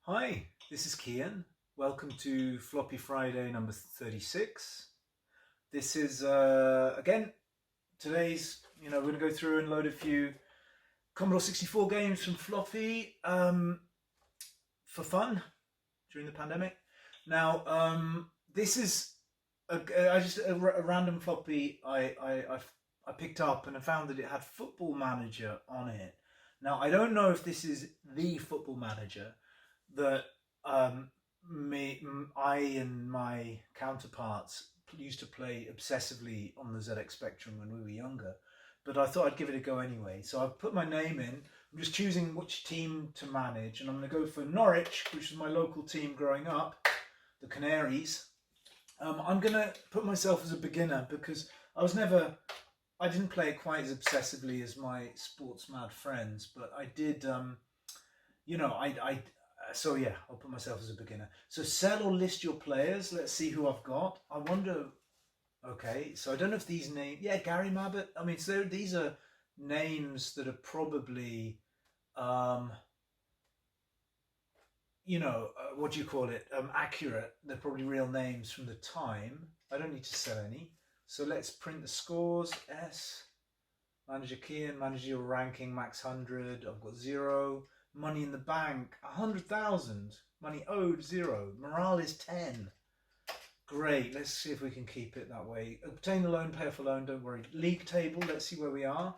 Hi, this is Kian. Welcome to Floppy Friday number 36. This is, again, today's, we're going to go through and load a few Commodore 64 games from Floppy for fun during the pandemic. Now, this is a random Floppy I picked up and I found that it had Football Manager on it. Now, I don't know if this is the Football Manager that I and my counterparts used to play obsessively on the ZX Spectrum when we were younger. But I thought I'd give it a go anyway. So I've put my name in. I'm just choosing which team to manage, and I'm going to go for Norwich, which was my local team growing up, the Canaries. I'm going to put myself as a beginner because I didn't play it quite as obsessively as my sports mad friends, but I did. So yeah, I'll put myself as a beginner. So sell or list your players. Let's see who I've got. I wonder. Okay, so I don't know if these names. Yeah, Gary Mabbott. I mean, so these are names that are probably, what do you call it? Accurate. They're probably real names from the time. I don't need to sell any. So let's print the scores. S. Manager Kian, managerial ranking, max 100. I've got 0. Money in the bank, 100,000. Money owed, 0. Morale is 10. Great, let's see if we can keep it that way. Obtain a loan, pay off a loan, don't worry. League table, let's see where we are.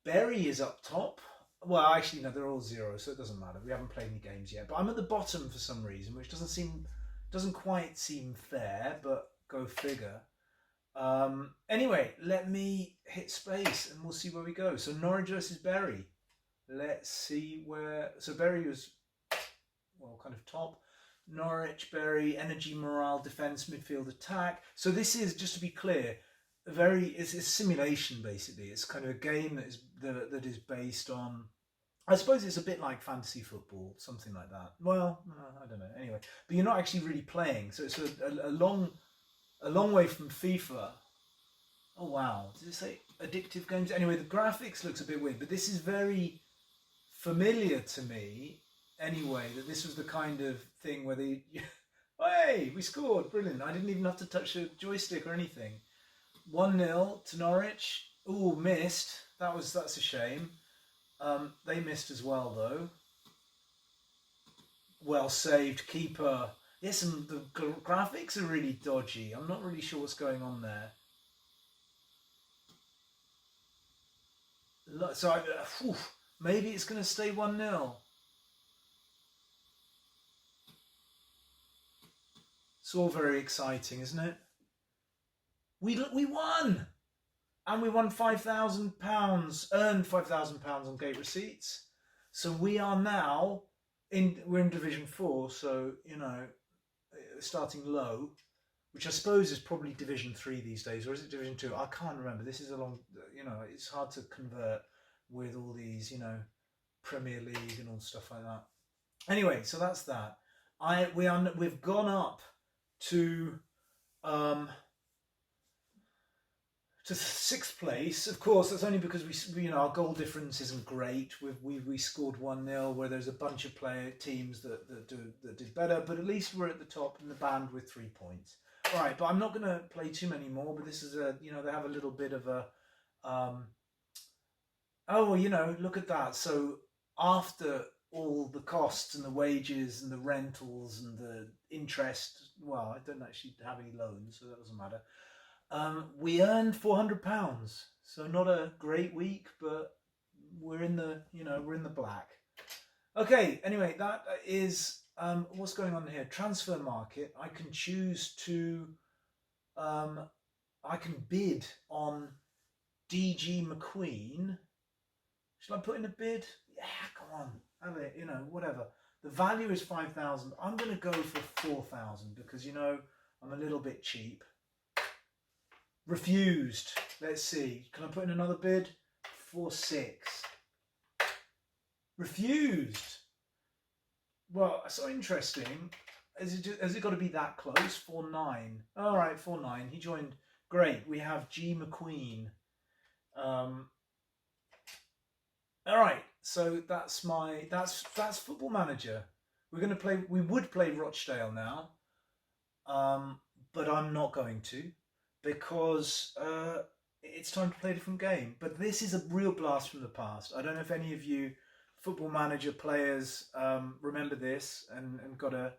Berry is up top. Well, actually, no, they're all 0, so it doesn't matter. We haven't played any games yet. But I'm at the bottom for some reason, which doesn't quite seem fair, but go figure. Anyway, let me hit space and we'll see where we go. So Norwich versus Berry. Let's see where. So Berry was, well, kind of top. Norwich, Berry, energy, morale, defense, midfield, attack. So this is, just to be clear, it's a simulation basically. It's kind of a game that is based on. I suppose it's a bit like fantasy football, something like that. Well, I don't know. Anyway, but you're not actually really playing, so it's a long way from FIFA. Oh wow, did it say addictive games? Anyway, the graphics looks a bit weird, but this is very familiar to me anyway, that this was the kind of thing where hey, we scored, brilliant. I didn't even have to touch a joystick or anything. 1-0 to Norwich. Ooh, missed. That's a shame. They missed as well though. Well saved, keeper. Yes, and the graphics are really dodgy. I'm not really sure what's going on there. So maybe it's going to stay 1-0. It's all very exciting, isn't it? We won! And we won £5,000, earned £5,000 on gate receipts. So we are now, we're in Division 4, so, starting low, which I suppose is probably Division 3 these days, or is it Division 2? I can't remember. This is a long, it's hard to convert with all these, Premier League and all stuff like that. Anyway, so that's that. We've gone up to 6th place. Of course, that's only because we our goal difference isn't great. We scored 1-0 where there's a bunch of teams that did better, but at least we're at the top in the band with 3 points. All right, but I'm not going to play too many more. But this is they have a little bit of a look at that. So after all the costs and the wages and the rentals and the interest, well, I don't actually have any loans, so that doesn't matter. We earned £400, so not a great week, but we're in the black. Okay, anyway, that is what's going on here. Transfer market. I can choose to, I can bid on DG McQueen. Should I put in a bid? Yeah, come on, have it. Whatever. The value is 5,000. I'm going to go for 4,000 because I'm a little bit cheap. Refused. Let's see. Can I put in another bid? 4,600. Refused. Well, so interesting. Has it got to be that close? 4,900. All right, 4,900. He joined. Great. We have G McQueen. All right. So that's Football Manager. We're going to play. We would play Rochdale now, but I'm not going to because it's time to play a different game. But this is a real blast from the past. I don't know if any of you Football Manager players remember this and got a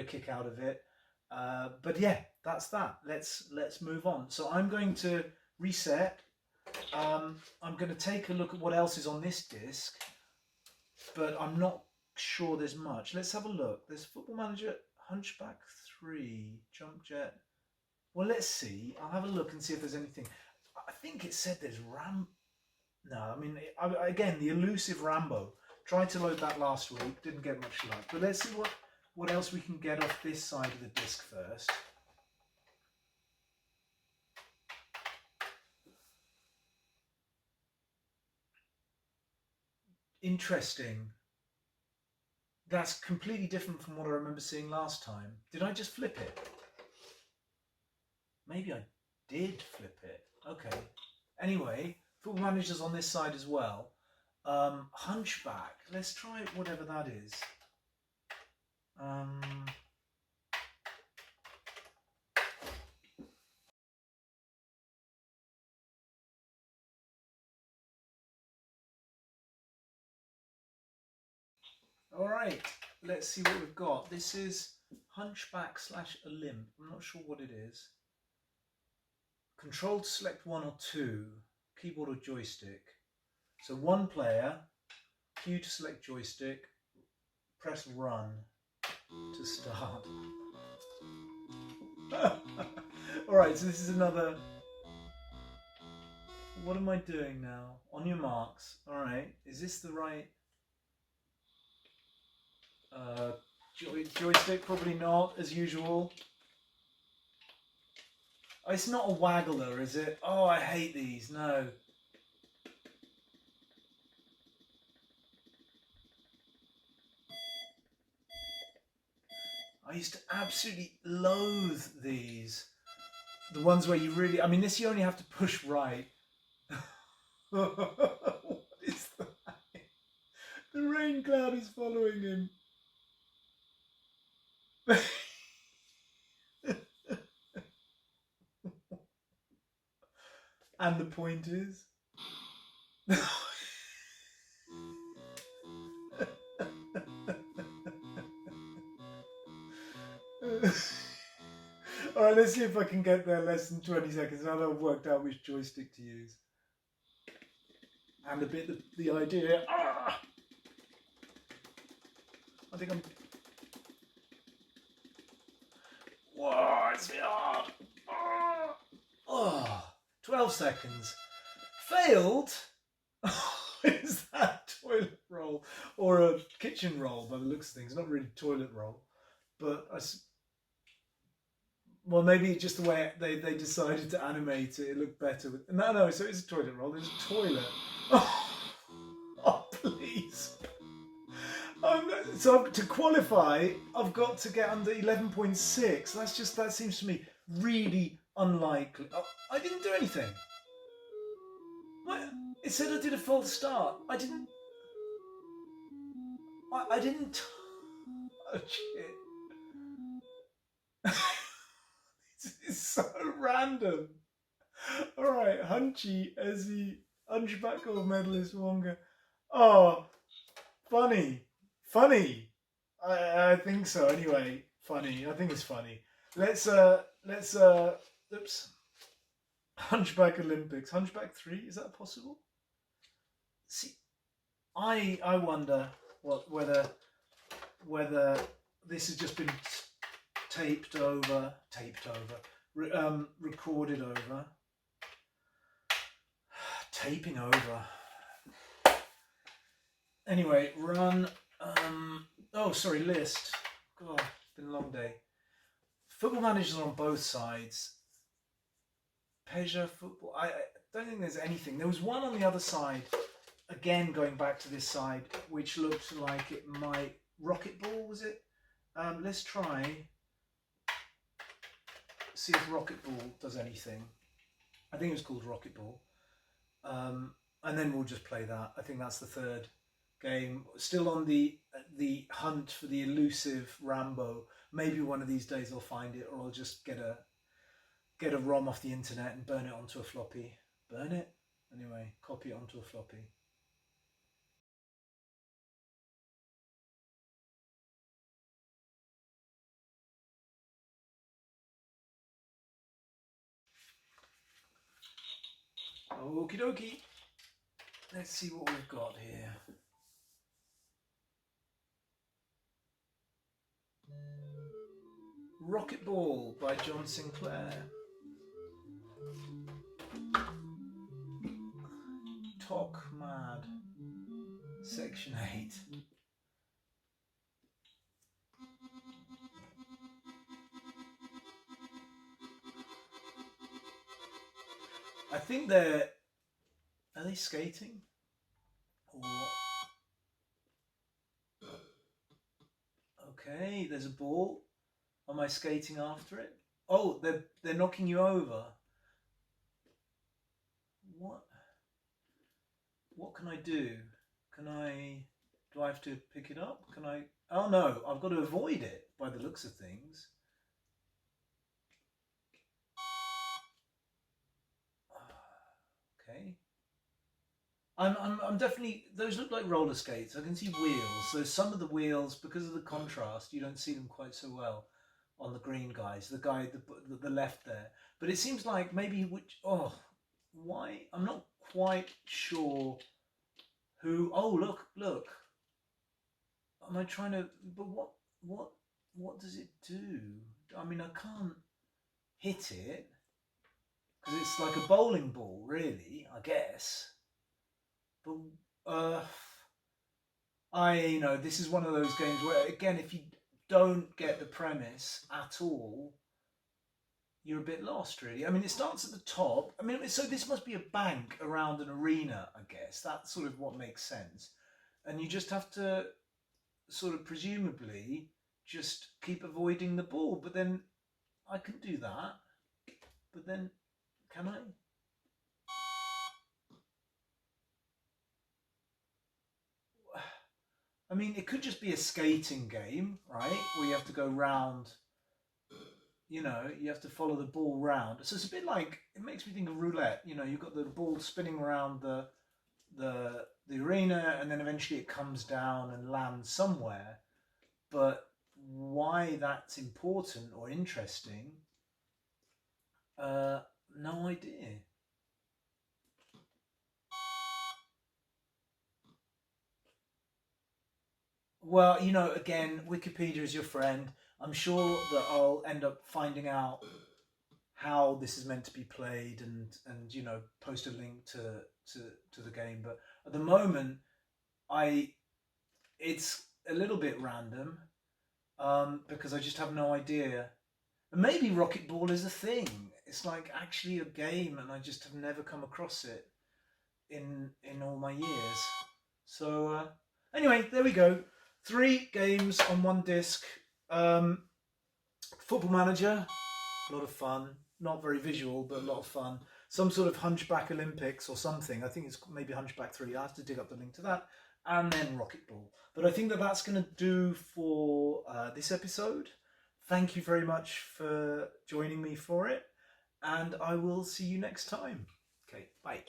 kick out of it. But yeah, that's that. Let's move on. So I'm going to reset. I'm going to take a look at what else is on this disc, but I'm not sure there's much. Let's have a look. There's Football Manager, Hunchback 3, Jump Jet. Well, let's see. I'll have a look and see if there's anything. I think it said there's No, I mean, again, the elusive Rambo. Tried to load that last week, didn't get much luck. But let's see what else we can get off this side of the disc first. Interesting. That's completely different from what I remember seeing last time. Did I just flip it? Maybe I did flip it. Okay. Anyway, Football Manager's on this side as well. Hunchback. Let's try whatever that is. All right, let's see what we've got. This is Hunchback / a limp. I'm not sure what it is. Control to select 1 or 2, keyboard or joystick. So 1 player, Q to select joystick, press run to start. Alright, so this is another... What am I doing now? On your marks. Alright, is this the right... joystick? Probably not, as usual. Oh, it's not a waggler, is it? Oh, I hate these. No. I used to absolutely loathe these. The ones where you really... I mean, this you only have to push right. What is that? The rain cloud is following him. And the point is... Alright, let's see if I can get there less than 20 seconds now that I've worked out which joystick to use. And a bit the idea... Ah! I think I'm... Whoa, it's hard! Oh, 12 seconds. Failed? Is that a toilet roll? Or a kitchen roll by the looks of things? Not really toilet roll. But well, maybe just the way they decided to animate it, it looked better. No, so it's a toilet roll. There's a toilet. Oh, please. So to qualify, I've got to get under 11.6. That seems to me really unlikely. Oh, I didn't do anything. What? It said I did a false start. I didn't touch it. This is so random. Alright, Hunchy as the Hunchback Gold medalist Wonga. Oh, funny. I think so anyway. Funny. I think it's funny. Let's oops. Hunchback Olympics. Hunchback 3, is that possible? See, I wonder whether this has just been recorded over, taping over. Anyway, run. List. God, it's been a long day. Football Manager's on both sides. Peugeot Football. I don't think there's anything. There was one on the other side. Again, going back to this side, which looked like it might... Rocket Ball, was it? Let's try. See if Rocket Ball does anything. I think it was called Rocket Ball. And then we'll just play that. I think that's the third game. Still on the hunt for the elusive Rambo. Maybe one of these days I'll find it, or I'll just get a ROM off the internet and burn it onto a floppy. Burn it? Anyway, copy it onto a floppy. Okie dokie. Let's see what we've got here. Rocket Ball by John Sinclair. Talk Mad. Section 8. I think are they skating? Or okay, there's a ball. Am I skating after it? Oh, they're knocking you over. What can I do? Do I have to pick it up? Can I? Oh no, I've got to avoid it by the looks of things. Okay. I'm definitely, those look like roller skates. I can see wheels. So some of the wheels, because of the contrast, you don't see them quite so well on the green guys. The guy, the left there. But it seems like maybe why? I'm not quite sure who. Oh, look. Am I trying to? But what does it do? I mean, I can't hit it because it's like a bowling ball, really. I guess. But this is one of those games where, again, if you don't get the premise at all, you're a bit lost, really. I mean, it starts at the top. I mean, so this must be a bank around an arena, I guess. That's sort of what makes sense. And you just have to sort of presumably just keep avoiding the ball. But then I can do that. But then, can I? I mean, it could just be a skating game, right? Where you have to go round, you have to follow the ball round. So it's a bit like, it makes me think of roulette. You've got the ball spinning around the arena, and then eventually it comes down and lands somewhere. But why that's important or interesting, no idea. Well, again, Wikipedia is your friend. I'm sure that I'll end up finding out how this is meant to be played and post a link to the game. But at the moment, it's a little bit random because I just have no idea. And maybe Rocket Ball is a thing. It's like actually a game, and I just have never come across it in all my years. So anyway, there we go. 3 games on 1 disc. Football Manager, a lot of fun. Not very visual, but a lot of fun. Some sort of Hunchback Olympics or something. I think it's maybe Hunchback 3. I have to dig up the link to that. And then Rocket Ball. But I think that's going to do for this episode. Thank you very much for joining me for it. And I will see you next time. Okay, bye.